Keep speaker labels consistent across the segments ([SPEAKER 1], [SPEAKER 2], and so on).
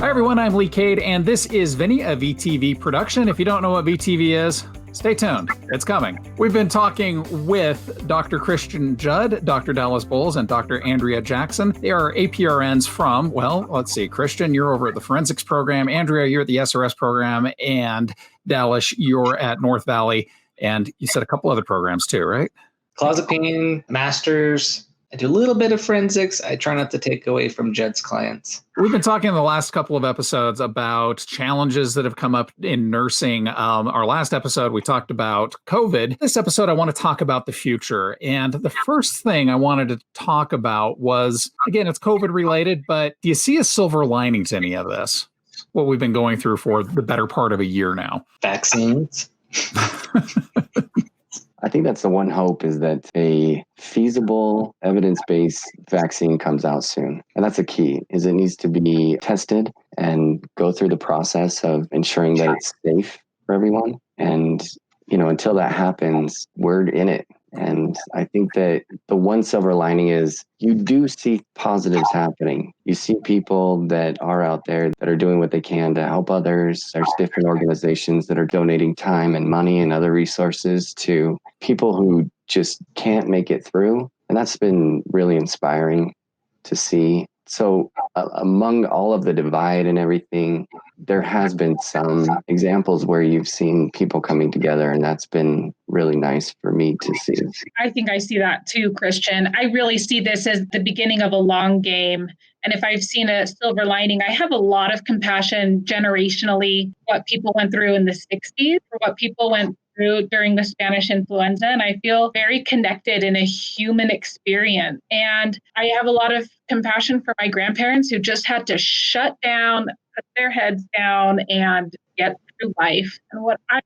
[SPEAKER 1] Hi everyone, I'm Lee Cade, and this is VINI, a VTV production. If you don't know what VTV is, stay tuned. It's coming. We've been talking with Dr. Christian Judd, Dr. Dallas Bowles, and Dr. Andrea Jackson. They are APRNs from, well, let's see, Christian, you're over at the forensics program. Andrea, you're at the SRS program. And Dallas, you're at North Valley. And you said a couple other programs too, right?
[SPEAKER 2] Clozapine, masters. I do a little bit of forensics. I try not to take away from Judd's clients.
[SPEAKER 1] We've been talking in the last couple of episodes about challenges that have come up in nursing. Our last episode, we talked about COVID. This episode, I want to talk about the future. And the first thing I wanted to talk about was, again, it's COVID related, but do you see a silver lining to any of this? What we've been going through for the better part of a year now.
[SPEAKER 2] Vaccines.
[SPEAKER 3] I think that's the one hope, is that a feasible evidence-based vaccine comes out soon. And that's the key, is it needs to be tested and go through the process of ensuring that it's safe for everyone. And, until that happens, we're in it. And I think that the one silver lining is you do see positives happening. You see people that are out there that are doing what they can to help others. There's different organizations that are donating time and money and other resources to people who just can't make it through. And that's been really inspiring to see. So among all of the divide and everything, there has been some examples where you've seen people coming together, and that's been really nice for me to see.
[SPEAKER 4] I think I see that too, Christian. I really see this as the beginning of a long game. And if I've seen a silver lining, I have a lot of compassion generationally, what people went through in the 60s, or what people went through during the Spanish influenza. And I feel very connected in a human experience. And I have a lot of compassion for my grandparents who just had to shut down, put their heads down, and get through life. And what I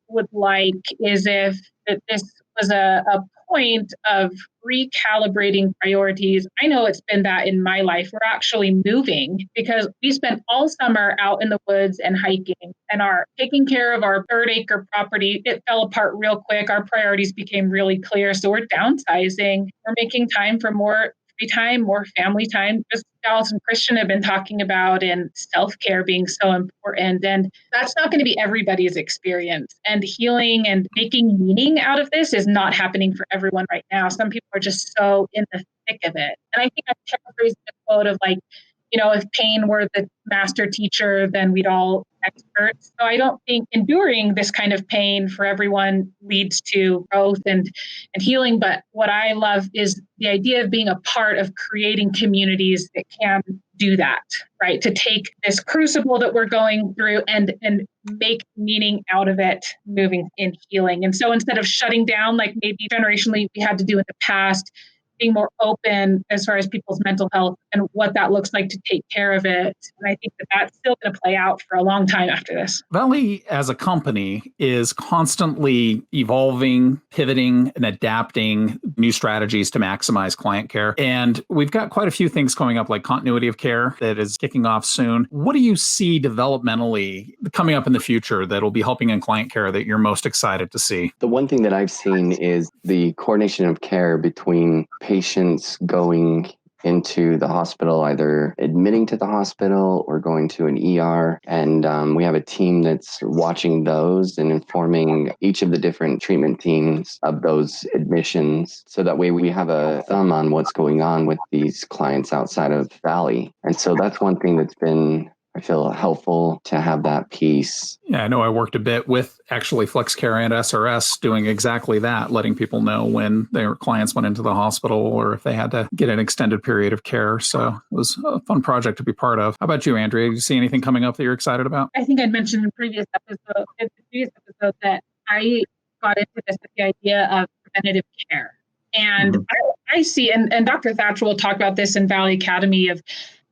[SPEAKER 4] would like is if this was a point of recalibrating priorities. I know it's been that in my life. We're actually moving because we spent all summer out in the woods and hiking and are taking care of our 3rd-acre property. It fell apart real quick. Our priorities became really clear. So we're downsizing. We're making time for more free time, more family time. Just Dallas and Christian have been talking about, and self-care being so important. And that's not going to be everybody's experience. And healing and making meaning out of this is not happening for everyone right now. Some people are just so in the thick of it. And I think I paraphrased the quote of if pain were the master teacher, then we'd all experts. So I don't think enduring this kind of pain for everyone leads to growth and healing. But what I love is the idea of being a part of creating communities that can do that, right? To take this crucible that we're going through and make meaning out of it, moving in healing. And so instead of shutting down, like maybe generationally we had to do in the past, being more open as far as people's mental health and what that looks like to take care of it. And I think that that's still going to play out for a long time after this.
[SPEAKER 1] Valley as a company is constantly evolving, pivoting, and adapting new strategies to maximize client care. And we've got quite a few things coming up, like continuity of care that is kicking off soon. What do you see developmentally coming up in the future that will be helping in client care that you're most excited to see?
[SPEAKER 3] The one thing that I've seen is the coordination of care between patients going into the hospital, either admitting to the hospital or going to an ER. And we have a team that's watching those and informing each of the different treatment teams of those admissions. So that way we have a thumb on what's going on with these clients outside of Valley. And so that's one thing that's been, I feel, helpful to have that piece.
[SPEAKER 1] Yeah, I know I worked a bit with actually FlexCare and SRS doing exactly that, letting people know when their clients went into the hospital or if they had to get an extended period of care. So it was a fun project to be part of. How about you, Andrea? Do you see anything coming up that you're excited about?
[SPEAKER 4] I think I'd mentioned in the previous episode that I got into this with the idea of preventative care. And I see, and Dr. Thatcher will talk about this in Valley Academy, of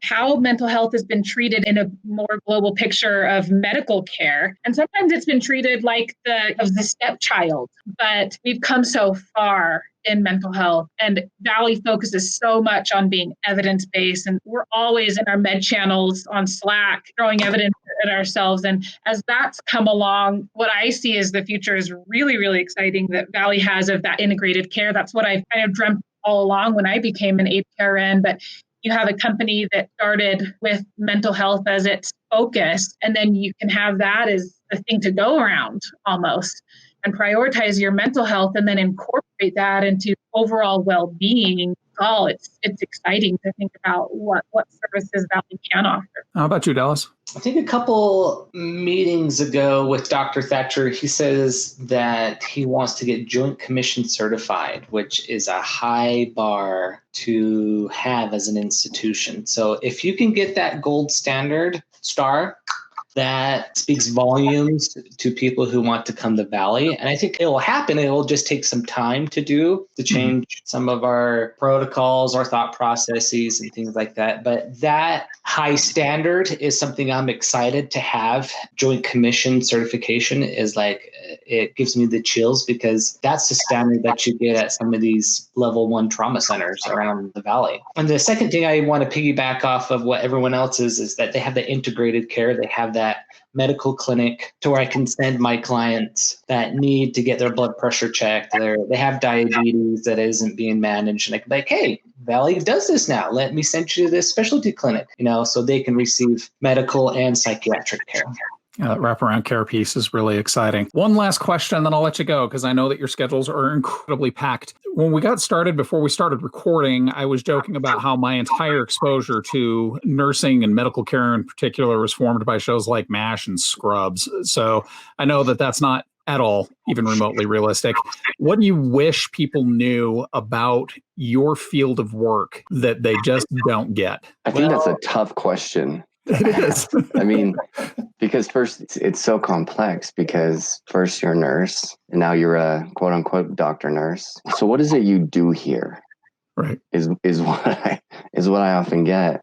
[SPEAKER 4] how mental health has been treated in a more global picture of medical care. And sometimes it's been treated like the stepchild, but we've come so far in mental health, and Valley focuses so much on being evidence-based, and we're always in our med channels on Slack throwing evidence at ourselves. And as that's come along, what I see is the future is really, really exciting that Valley has of that integrated care. That's what I kind of dreamt all along when I became an APRN, but you have a company that started with mental health as its focus. And then you can have that as a thing to go around almost and prioritize your mental health and then incorporate that into overall well-being. Oh, it's exciting to think about what services Valley can offer.
[SPEAKER 1] How about you, Dallas?
[SPEAKER 2] I think a couple meetings ago with Dr. Thatcher, he says that he wants to get Joint Commission certified, which is a high bar to have as an institution. So if you can get that gold standard star, that speaks volumes to people who want to come to Valley. And I think it will happen. It will just take some time to change some of our protocols, our thought processes and things like that. But that high standard is something I'm excited to have. Joint Commission certification is like, it gives me the chills because that's the standard that you get at some of these level 1 trauma centers around the Valley. And the second thing I want to piggyback off of what everyone else is that they have the integrated care. They have that medical clinic to where I can send my clients that need to get their blood pressure checked. They have diabetes that isn't being managed. And I can be like, hey, Valley does this now. Let me send you to this specialty clinic, so they can receive medical and psychiatric care.
[SPEAKER 1] That wraparound care piece is really exciting. One last question, then I'll let you go because I know that your schedules are incredibly packed. When we got started, before we started recording, I was joking about how my entire exposure to nursing and medical care in particular was formed by shows like MASH and Scrubs. So I know that that's not at all even remotely realistic. What do you wish people knew about your field of work that they just don't get?
[SPEAKER 3] I think that's a tough question.
[SPEAKER 1] It is.
[SPEAKER 3] I mean, because first, it's so complex because first you're a nurse and now you're a quote unquote doctor nurse. So what is it you do here?
[SPEAKER 1] Right.
[SPEAKER 3] Is what I often get.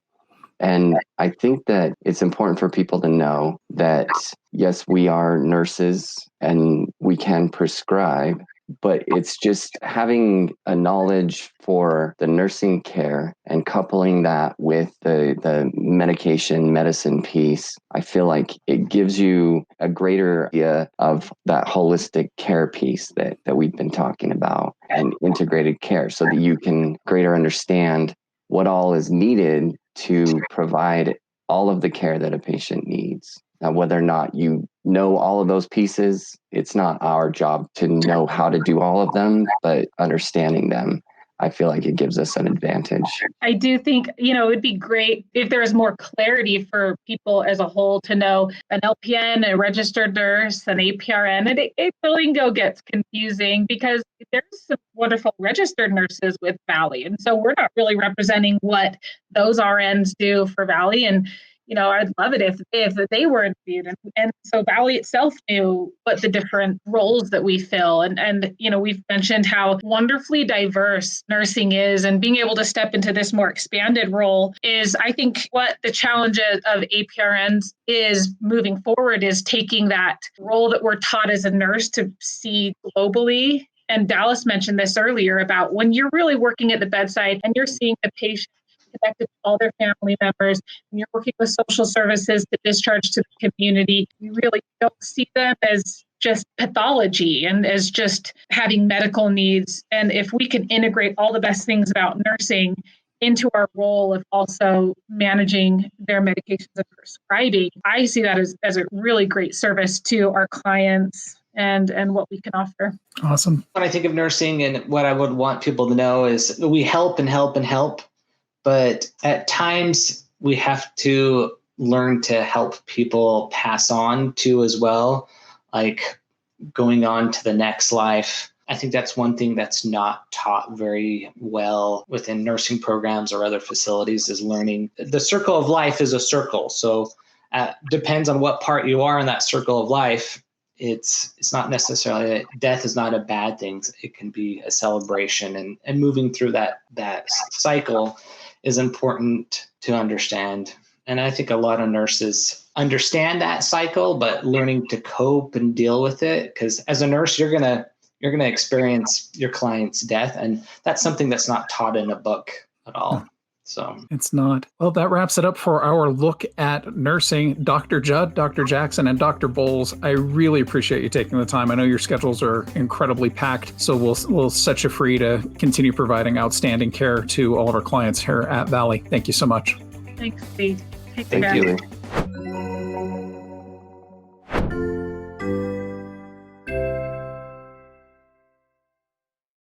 [SPEAKER 3] And I think that it's important for people to know that, yes, we are nurses and we can prescribe, but it's just having a knowledge for the nursing care and coupling that with the medicine piece. I feel like it gives you a greater idea of that holistic care piece that we've been talking about and integrated care so that you can greater understand what all is needed to provide all of the care that a patient needs. Now, whether or not you know all of those pieces, it's not our job to know how to do all of them, but understanding them, I feel like it gives us an advantage.
[SPEAKER 4] I do think, it would be great if there was more clarity for people as a whole to know an LPN, a registered nurse, an APRN, and it really gets confusing because there's some wonderful registered nurses with Valley. And so we're not really representing what those RNs do for Valley. And I'd love it if they were interviewed. And so Valley itself knew what the different roles that we fill. And we've mentioned how wonderfully diverse nursing is, and being able to step into this more expanded role is, I think, what the challenge of APRNs is moving forward is taking that role that we're taught as a nurse to see globally. And Dallas mentioned this earlier about when you're really working at the bedside and you're seeing the patient connected to all their family members, and you're working with social services to discharge to the community, you really don't see them as just pathology and as just having medical needs. And if we can integrate all the best things about nursing into our role of also managing their medications and prescribing, I see that as a really great service to our clients and what we can offer.
[SPEAKER 1] Awesome.
[SPEAKER 2] When I think of nursing and what I would want people to know is we help and help and help. But at times we have to learn to help people pass on too as well, like going on to the next life. I think that's one thing that's not taught very well within nursing programs or other facilities is learning. The circle of life is a circle. So depends on what part you are in that circle of life. It's not necessarily, death is not a bad thing. It can be a celebration, and moving through that cycle is important to understand. And I think a lot of nurses understand that cycle, but learning to cope and deal with it, because as a nurse, you're gonna experience your client's death, and that's something that's not taught in a book at all. So
[SPEAKER 1] it's not. Well, that wraps it up for our look at nursing. Dr. Judd, Dr. Jackson, and Dr. Bowles, I really appreciate you taking the time. I know your schedules are incredibly packed, so we'll set you free to continue providing outstanding care to all of our clients here at Valley. Thank you so much.
[SPEAKER 4] Thanks, Steve.
[SPEAKER 3] Thank you.